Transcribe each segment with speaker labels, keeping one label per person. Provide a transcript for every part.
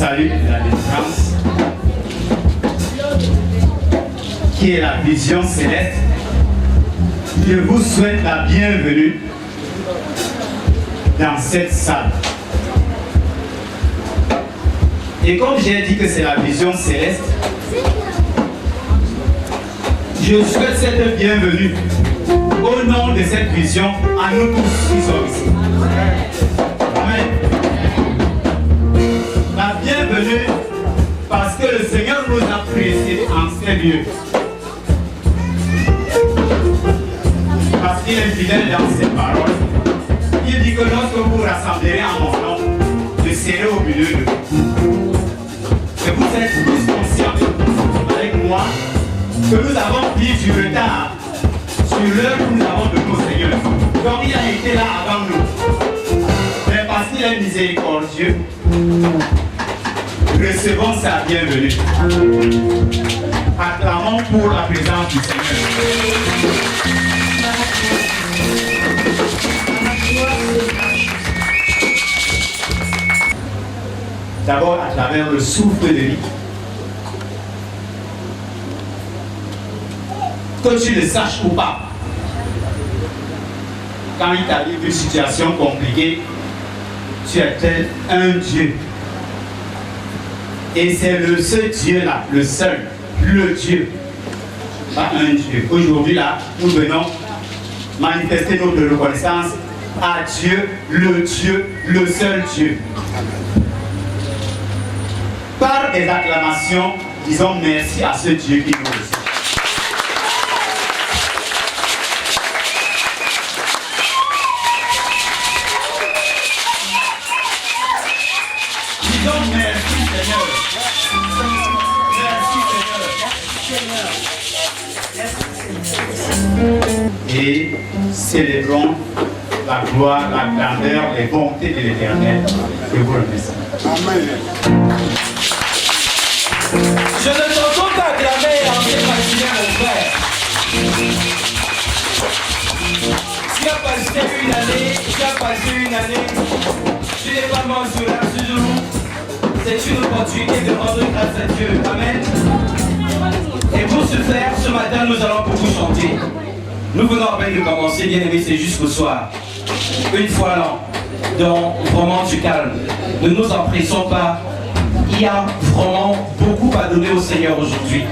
Speaker 1: salut de la délivrance, qui est la vision céleste, je vous souhaite la bienvenue dans cette salle. Et comme j'ai dit que c'est la vision céleste, je souhaite cette bienvenue au nom de cette vision à nous tous qui sommes ici. Amen. La bienvenue parce que le Seigneur nous a précédés en ces lieux. Parce qu'il est fidèle dans ses paroles. Il dit que lorsque vous vous rassemblerez en mon nom, je serai au milieu de vous. Et vous êtes tous conscients avec moi que nous avons pris du retard sur l'heure que nous avons de nos Seigneurs. Donc il a été là avant nous. Mais parce qu'il est miséricordieux, recevons sa bienvenue. Acclamons pour la présence du Seigneur. D'abord à travers le souffle de vie. Que tu le saches ou pas, quand il t'arrive une situation compliquée, tu es tel un Dieu. Et c'est ce Dieu-là, le seul, le Dieu, pas un Dieu. Aujourd'hui, là, nous venons manifester notre reconnaissance à Dieu, le seul Dieu. Par des acclamations, disons merci à ce Dieu qui nous reçoit. Et célébrons la gloire, la grandeur, les bontés de l'Éternel. Je vous remercie. Amen.
Speaker 2: Je ne t'entends qu'acclamer en imaginé mon frère. Tu as passé une année, tu n'es pas mort sur la jour. C'est une opportunité de rendre grâce à Dieu. Amen. Et pour ce faire, ce matin, nous allons beaucoup chanter. Nous venons à peine de commencer, bien aimé, c'est jusqu'au soir. Une fois l'an, dans vraiment du calme. Ne nous empressons pas. Il y a vraiment beaucoup à donner au Seigneur aujourd'hui.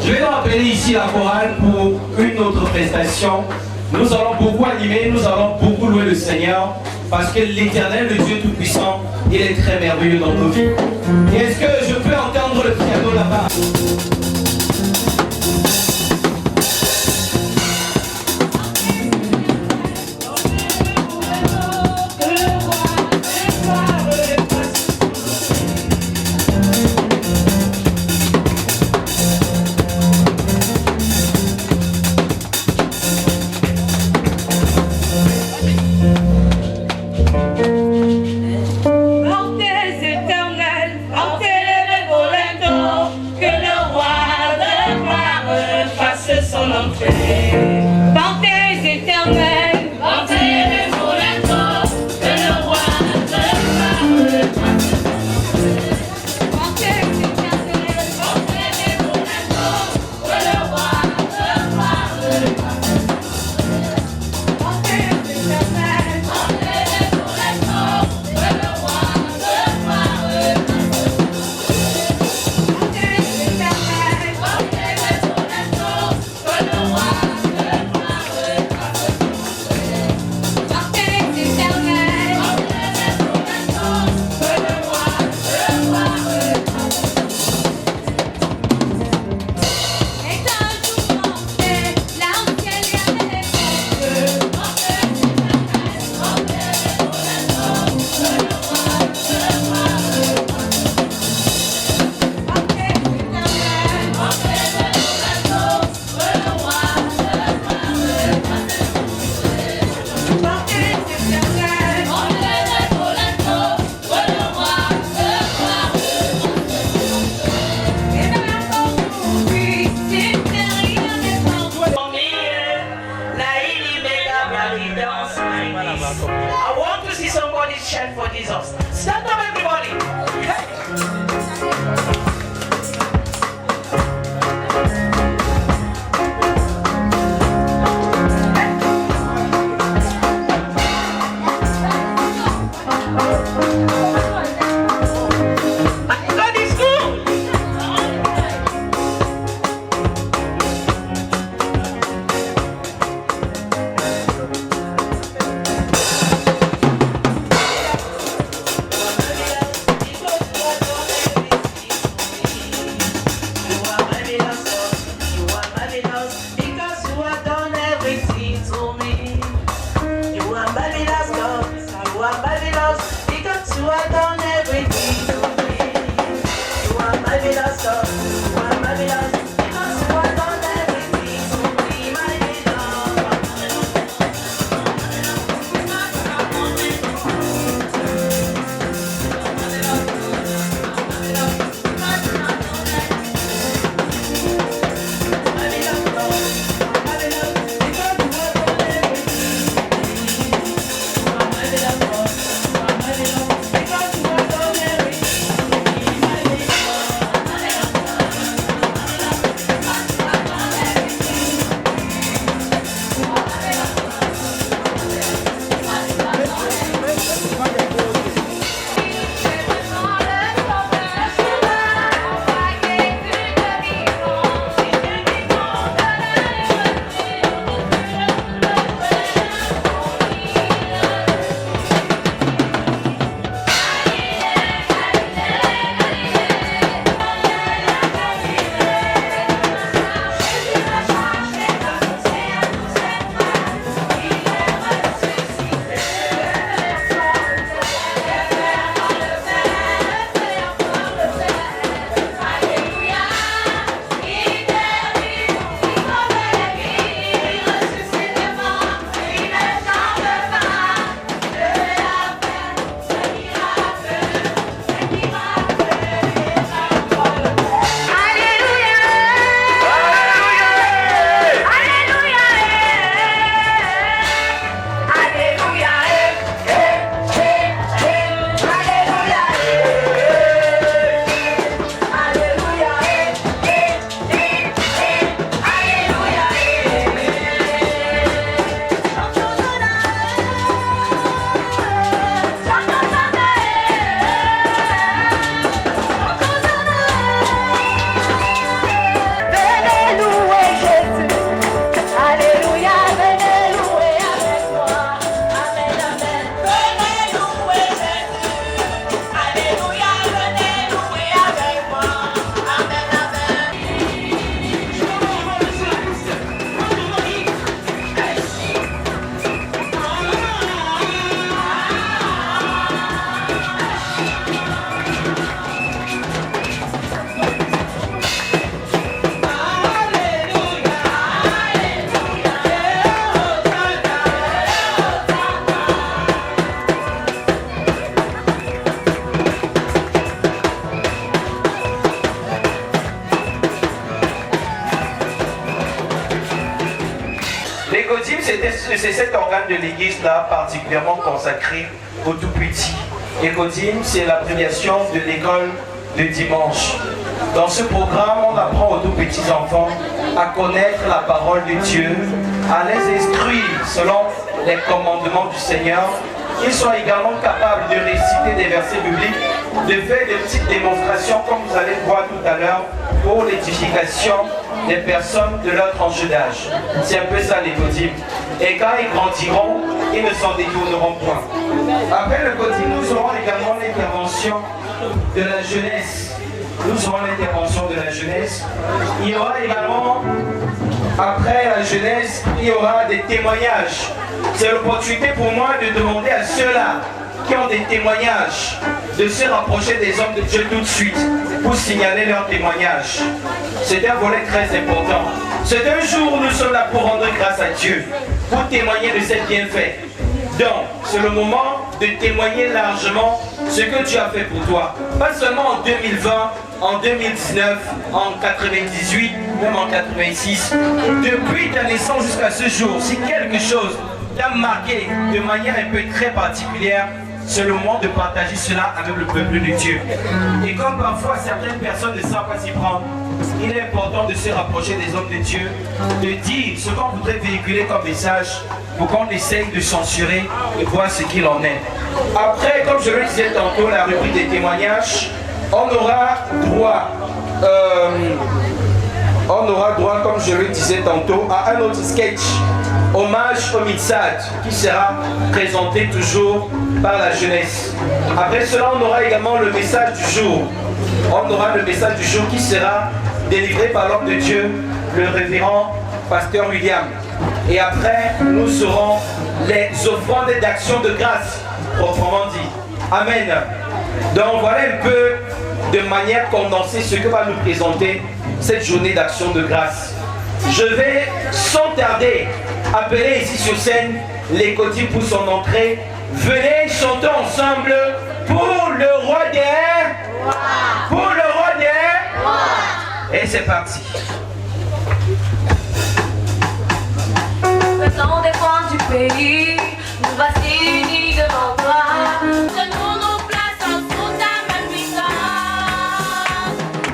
Speaker 2: Je vais rappeler ici la chorale pour une autre prestation. Nous allons beaucoup animer, nous allons beaucoup louer le Seigneur. Parce que l'Éternel, le Dieu Tout-Puissant, il est très merveilleux dans nos vies. Et est-ce que je peux entendre le piano là-bas?
Speaker 3: I want to see somebody chant for Jesus. Stand up, everybody. Hey. C'est cet organe de l'église-là particulièrement consacré aux tout petits. Écodim, c'est l'abréviation de l'école de dimanche. Dans ce programme, on apprend aux tout petits enfants à connaître la parole de Dieu, à les instruire selon les commandements du Seigneur, qu'ils soient également capables de réciter des versets bibliques, de faire des petites démonstrations comme vous allez voir tout à l'heure pour l'édification des personnes de leur tranche d'âge. C'est un peu ça l'écodim. Et quand ils grandiront, ils ne s'en détourneront point. Après le codim, nous aurons également l'intervention de la jeunesse. Nous aurons l'intervention de la jeunesse. Il y aura également, après la jeunesse, il y aura des témoignages. C'est l'opportunité pour moi de demander à ceux-là qui ont des témoignages de se rapprocher des hommes de Dieu tout de suite pour signaler leurs témoignages. C'est un volet très important. C'est un jour où nous sommes là pour rendre grâce à Dieu, pour témoigner de ses bienfaits. Donc, c'est le moment de témoigner largement ce que Dieu a fait pour toi. Pas seulement en 2020, en 2019, en 98, même en 86. Depuis ta naissance jusqu'à ce jour, si quelque chose t'a marqué de manière un peu très particulière, c'est le moment de partager cela avec le peuple de Dieu. Et comme parfois certaines personnes ne savent pas s'y prendre, il est important de se rapprocher des hommes de Dieu, de dire ce qu'on voudrait véhiculer comme message pour qu'on essaye de censurer et voir ce qu'il en est. Après, comme je le disais tantôt, la rubrique des témoignages, on aura droit, comme je le disais tantôt, à un autre sketch, hommage au Mitsad, qui sera présenté toujours par la jeunesse. Après cela, on aura également le message du jour. On aura le message du jour qui sera délivré par l'homme de Dieu, le révérend pasteur William. Et après, nous aurons les offrandes d'action de grâce, proprement dit. Amen. Donc voilà un peu de manière condensée ce que va nous présenter cette journée d'action de grâce. Je vais sans tarder appeler ici sur scène les Codines pour son entrée. Venez chanter ensemble pour le roi des... Pour le roi des... Et c'est parti.
Speaker 4: Faisons des coins du pays, nous voici unis devant toi. Tenons nos places en sous ta main puissante.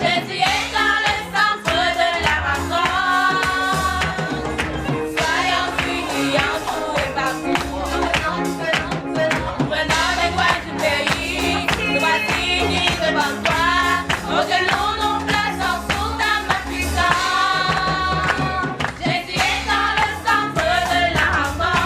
Speaker 4: Jésus est dans le centre de la rencontre. Soyons unis en tout et partout. Prenons des coins du pays, nous voici unis devant toi. Oh, tenons nos places en sous ta main puissante. Jésus est dans le centre de la rencontre.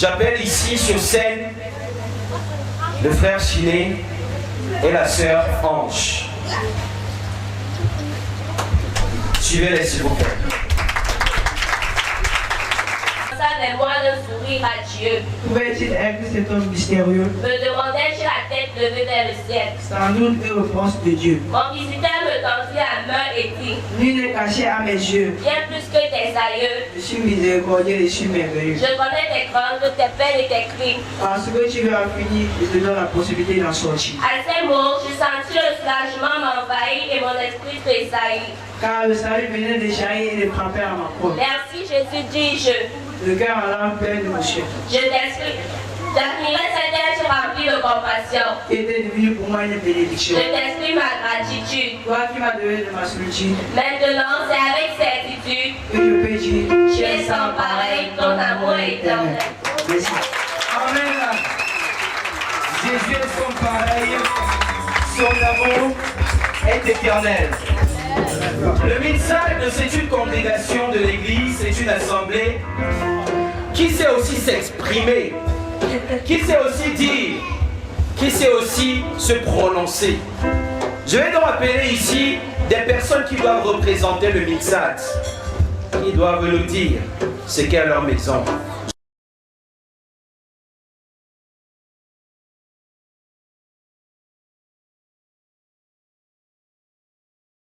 Speaker 3: J'appelle ici sur scène le frère Chiné et la sœur Ange. Suivez-les s'il vous plaît.
Speaker 4: Moi de sourire à Dieu.
Speaker 5: Pouvait-il être cet homme mystérieux?
Speaker 4: Me demandai-je la tête levée vers le ciel.
Speaker 5: Sans doute une réponse de Dieu.
Speaker 4: Mon visiteur me tendit la main et dit:
Speaker 5: Nul n'est caché à mes yeux.
Speaker 4: bien plus que tes aïeux.
Speaker 5: Je suis miséricordieux et je suis merveilleux.
Speaker 4: Je connais tes grandes, tes peines et tes crimes.
Speaker 5: Parce que tu veux en finir, je te donne la possibilité d'en sortir.
Speaker 4: À ces mots, je sentis le soulagement m'envahir et mon esprit tressaillit.
Speaker 5: Car le salut venait de jaillir et de frapper à ma porte.
Speaker 4: Merci Jésus, dis-je.
Speaker 5: Le cœur en larmes plein d'émotion.
Speaker 4: Je t'explique. J'admirais cet être rempli de compassion.
Speaker 5: Qui était devenu pour moi une bénédiction.
Speaker 4: Je t'exprime ma gratitude.
Speaker 5: Toi qui m'as donné de ma solitude,
Speaker 4: Maintenant, c'est avec certitude.
Speaker 5: que je peux dire,
Speaker 4: Tu es sans pareil, ton amour est éternel.
Speaker 5: merci.
Speaker 3: Amen. Jésus est son pareil, son amour est éternel. Le Mitzad, c'est une congrégation de l'église, c'est une assemblée qui sait aussi s'exprimer, qui sait aussi dire, qui sait aussi se prononcer. Je vais donc appeler ici des personnes qui doivent représenter le Mitzad, qui doivent nous dire ce qu'est leur maison.